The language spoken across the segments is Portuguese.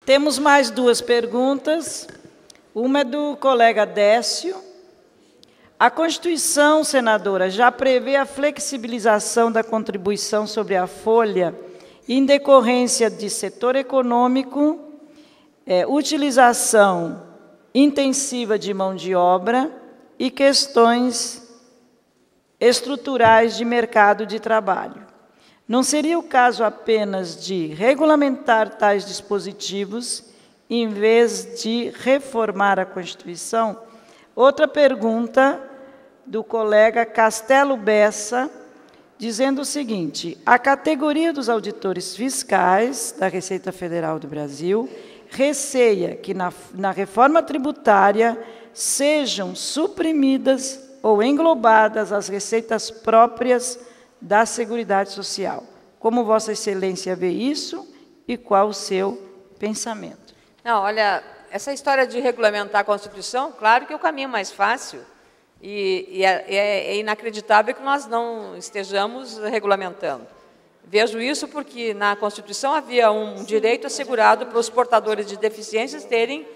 Temos mais duas perguntas. Uma é do colega Décio. A Constituição, senadora, já prevê a flexibilização da contribuição sobre a folha em decorrência de setor econômico, utilização intensiva de mão de obra e questões estruturais de mercado de trabalho. Não seria o caso apenas de regulamentar tais dispositivos, em vez de reformar a Constituição? Outra pergunta do colega Castelo Bessa, dizendo o seguinte: a categoria dos auditores fiscais da Receita Federal do Brasil receia que na reforma tributária sejam suprimidas ou englobadas as receitas próprias da Seguridade Social. Como Vossa Excelência vê isso e qual o seu pensamento? Não, olha, essa história de regulamentar a Constituição, claro que é o caminho mais fácil e é inacreditável que nós não estejamos regulamentando. Vejo isso porque na Constituição havia um direito assegurado para os portadores de deficiências terem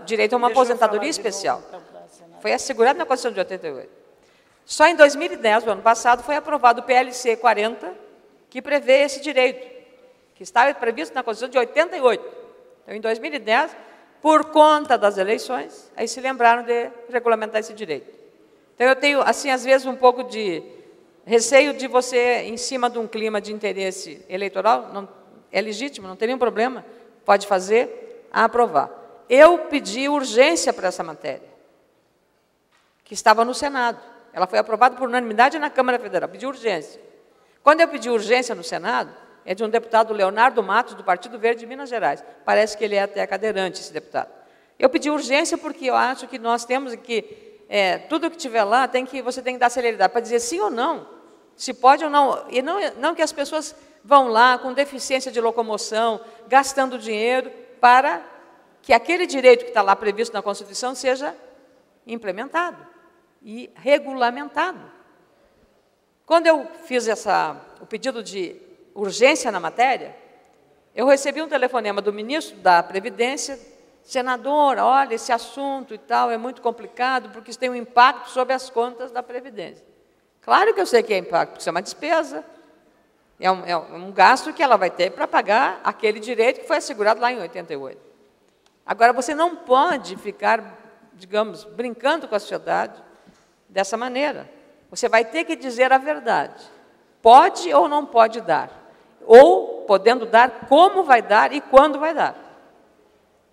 direito a uma aposentadoria especial. Foi assegurado na Constituição de 88. Só em 2010, no ano passado, foi aprovado o PLC 40, que prevê esse direito, que estava previsto na Constituição de 88. Então, em 2010, por conta das eleições, aí se lembraram de regulamentar esse direito. Então, eu tenho, assim, às vezes, um pouco de receio de você, em cima de um clima de interesse eleitoral, não, é legítimo, não tem nenhum problema, pode fazer, a aprovar. Eu pedi urgência para essa matéria, que estava no Senado. Ela foi aprovada por unanimidade na Câmara Federal, pedi urgência. Quando eu pedi urgência no Senado, é de um deputado Leonardo Matos, do Partido Verde de Minas Gerais. Parece que ele é até cadeirante, esse deputado. Eu pedi urgência porque eu acho que nós temos que, tudo que tiver lá, você tem que dar celeridade para dizer sim ou não, se pode ou não. E não que as pessoas vão lá com deficiência de locomoção, gastando dinheiro para que aquele direito que está lá previsto na Constituição seja implementado e regulamentado. Quando eu fiz o pedido de urgência na matéria, eu recebi um telefonema do ministro da Previdência: senadora, olha, esse assunto e tal é muito complicado, porque isso tem um impacto sobre as contas da Previdência. Claro que eu sei que é impacto, porque isso é uma despesa, é um gasto que ela vai ter para pagar aquele direito que foi assegurado lá em 88. Agora, você não pode ficar, digamos, brincando com a sociedade dessa maneira. Você vai ter que dizer a verdade. Pode ou não pode dar. Ou, podendo dar, como vai dar e quando vai dar.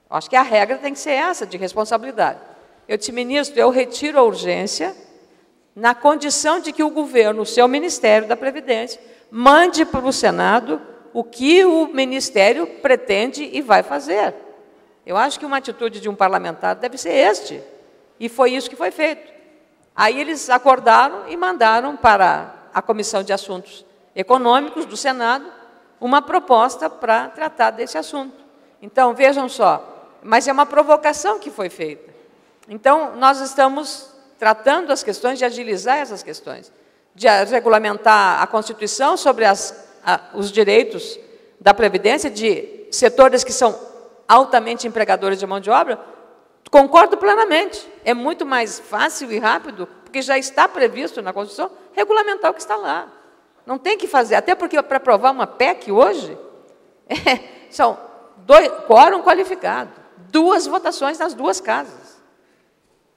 Acho que a regra tem que ser essa, de responsabilidade. Eu disse, ministro, eu retiro a urgência na condição de que o governo, o seu Ministério da Previdência, mande para o Senado o que o Ministério pretende e vai fazer. Eu acho que uma atitude de um parlamentar deve ser este. E foi isso que foi feito. Aí eles acordaram e mandaram para a Comissão de Assuntos Econômicos do Senado uma proposta para tratar desse assunto. Então, vejam só, mas é uma provocação que foi feita. Então, nós estamos tratando as questões de agilizar essas questões, de regulamentar a Constituição sobre os direitos da Previdência de setores que são altamente empregadores de mão de obra. Concordo plenamente. É muito mais fácil e rápido, porque já está previsto na Constituição, regulamentar o que está lá. Não tem que fazer, até porque para aprovar uma PEC hoje, são quórum qualificado, 2 votações nas 2 casas.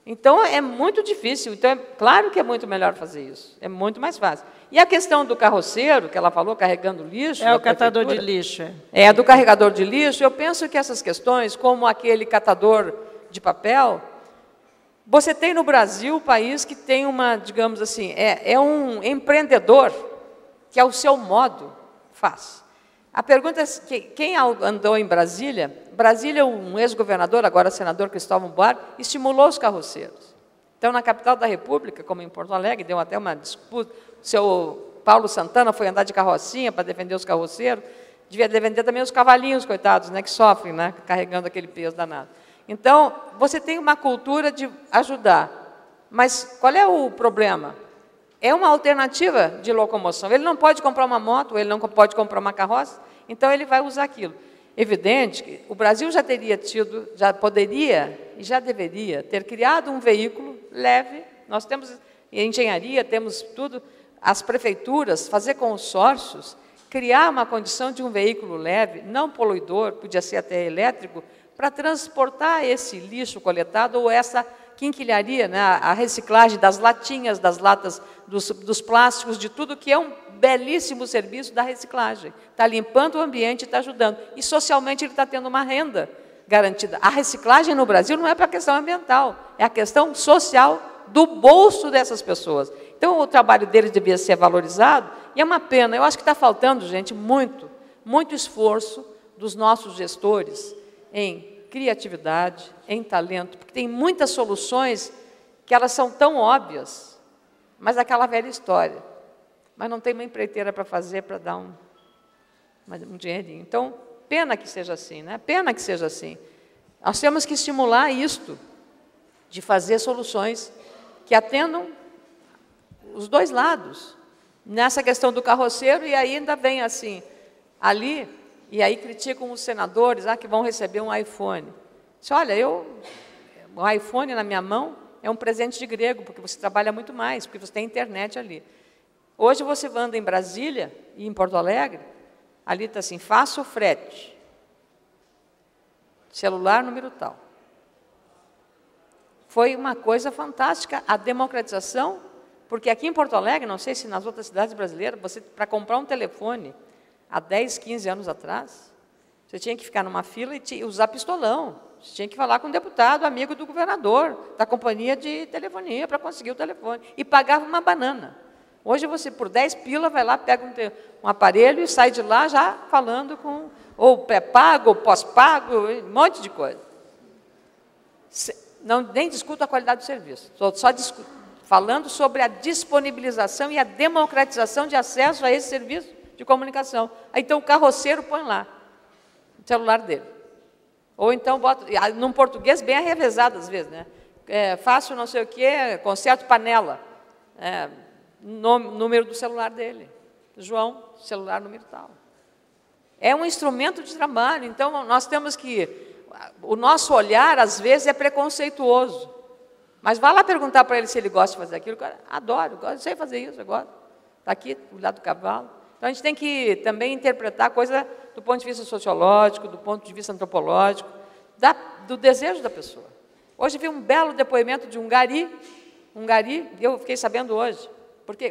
Então, é muito difícil. Então, é claro que é muito melhor fazer isso. É muito mais fácil. E a questão do carroceiro, que ela falou, carregando lixo... É o catador de lixo. É, do carregador de lixo. Eu penso que essas questões, como aquele catador de papel, você tem no Brasil um país que tem uma, digamos assim, é um empreendedor que, ao seu modo, faz. A pergunta é, quem andou em Brasília, um ex-governador, agora senador Cristóvão Buarque, estimulou os carroceiros. Então, na capital da República, como em Porto Alegre, deu até uma disputa, o seu Paulo Santana foi andar de carrocinha para defender os carroceiros, devia defender também os cavalinhos, coitados, né, que sofrem, né, carregando aquele peso danado. Então, você tem uma cultura de ajudar, mas qual é o problema? É uma alternativa de locomoção. Ele não pode comprar uma moto, ele não pode comprar uma carroça, então ele vai usar aquilo. evidente que o Brasil já teria tido, já poderia e já deveria ter criado um veículo leve. Nós temos engenharia, temos tudo, as prefeituras, fazer consórcios, criar uma condição de um veículo leve, não poluidor, podia ser até elétrico, para transportar esse lixo coletado ou essa quinquilharia, né, a reciclagem das latinhas, das latas, dos plásticos, de tudo, que é um belíssimo serviço da reciclagem. Está limpando o ambiente e está ajudando. E, socialmente, ele está tendo uma renda garantida. A reciclagem no Brasil não é para a questão ambiental, é a questão social do bolso dessas pessoas. Então, o trabalho deles devia ser valorizado, e é uma pena. Eu acho que está faltando, gente, muito esforço dos nossos gestores em criatividade, em talento, porque tem muitas soluções que elas são tão óbvias, mas aquela velha história. Mas não tem uma empreiteira para fazer, para dar um dinheirinho. Então, pena que seja assim, né? Pena que seja assim. Nós temos que estimular isto, de fazer soluções que atendam os dois lados. Nessa questão do carroceiro, e ainda vem assim, ali, e aí criticam os senadores, que vão receber um iPhone. Diz, olha, o iPhone na minha mão é um presente de grego, porque você trabalha muito mais, porque você tem internet ali. Hoje você anda em Brasília e em Porto Alegre, ali está assim, faça o frete, celular número tal. Foi uma coisa fantástica a democratização, porque aqui em Porto Alegre, não sei se nas outras cidades brasileiras, você, para comprar um telefone, há 10, 15 anos atrás, você tinha que ficar numa fila e usar pistolão. Você tinha que falar com um deputado, amigo do governador, da companhia de telefonia, para conseguir o telefone. E pagava uma banana. Hoje você, por 10 pila, vai lá, pega um aparelho e sai de lá já falando com ou pré-pago, ou pós-pago, um monte de coisa. Não, nem discuto a qualidade do serviço. Estou só falando sobre a disponibilização e a democratização de acesso a esse serviço de comunicação. Então, o carroceiro põe lá o celular dele. Ou então, bota, num português bem arrevezado, às vezes, né? Faço não sei o quê, conserto panela. Número do celular dele. João, celular número tal. É um instrumento de trabalho. Então, nós temos que... O nosso olhar, às vezes, é preconceituoso. Mas vá lá perguntar para ele se ele gosta de fazer aquilo. Cara, adoro, sei fazer isso, eu gosto. Está aqui, do lado do cavalo. Então, a gente tem que também interpretar a coisa do ponto de vista sociológico, do ponto de vista antropológico, do desejo da pessoa. Hoje vi um belo depoimento de um gari, e eu fiquei sabendo hoje.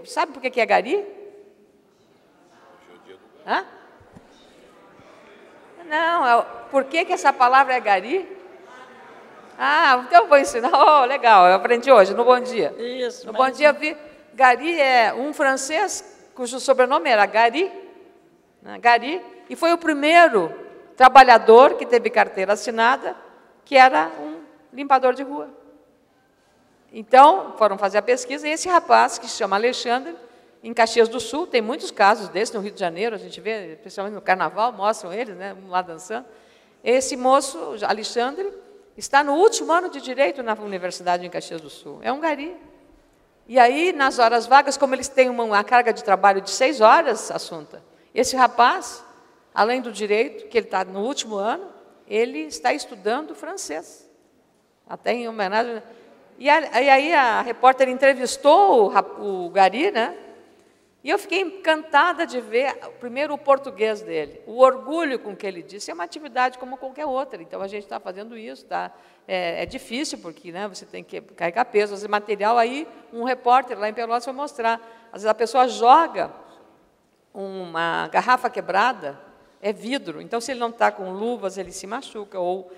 Sabe por que é gari? Hã? Não, por que essa palavra é gari? Então eu vou ensinar. Oh, legal, eu aprendi hoje, no Bom Dia. Isso. No Bom Dia eu vi, gari é um francês cujo sobrenome era Gary, né? Gary, e foi o primeiro trabalhador que teve carteira assinada, que era um limpador de rua. Então, foram fazer a pesquisa, e esse rapaz, que se chama Alexandre, em Caxias do Sul, tem muitos casos desses no Rio de Janeiro, a gente vê, especialmente no Carnaval, mostram eles, né, um lá dançando. Esse moço, Alexandre, está no último ano de Direito na Universidade em Caxias do Sul. É um gari. E aí, nas horas vagas, como eles têm uma carga de trabalho de 6 horas, Assunta, esse rapaz, além do direito, que ele está no último ano, ele está estudando francês. Até em homenagem... E aí a repórter entrevistou o gari, né? E eu fiquei encantada de ver, primeiro, o português dele, o orgulho com que ele disse. É uma atividade como qualquer outra, então a gente está fazendo isso, tá? É difícil, porque, né, você tem que carregar peso, esse material. Aí um repórter lá em Pelotas foi mostrar. Às vezes a pessoa joga uma garrafa quebrada, é vidro, então se ele não está com luvas, ele se machuca, ou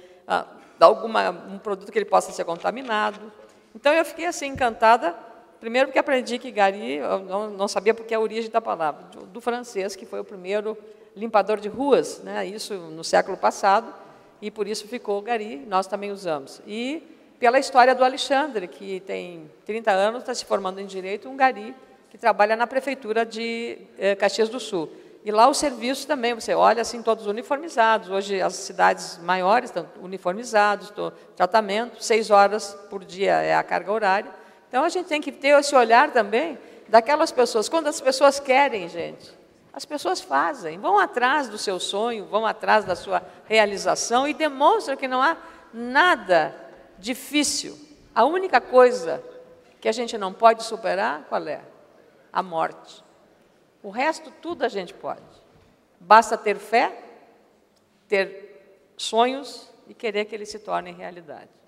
dá um produto que ele possa ser contaminado. Então eu fiquei assim encantada. Primeiro porque aprendi que gari, eu não sabia porque é a origem da palavra, do francês, que foi o primeiro limpador de ruas, né? Isso no século passado, e por isso ficou gari, nós também usamos. E pela história do Alexandre, que tem 30 anos, está se formando em Direito, um gari, que trabalha na Prefeitura de Caxias do Sul. E lá os serviços também, você olha assim, todos uniformizados. Hoje as cidades maiores estão uniformizados, tratamento, 6 horas por dia é a carga horária. Então, a gente tem que ter esse olhar também daquelas pessoas. Quando as pessoas querem, gente, As pessoas fazem, vão atrás do seu sonho, vão atrás da sua realização e demonstram que não há nada difícil. A única coisa que a gente não pode superar, qual é? A morte. O resto, tudo a gente pode. Basta ter fé, ter sonhos e querer que eles se tornem realidade.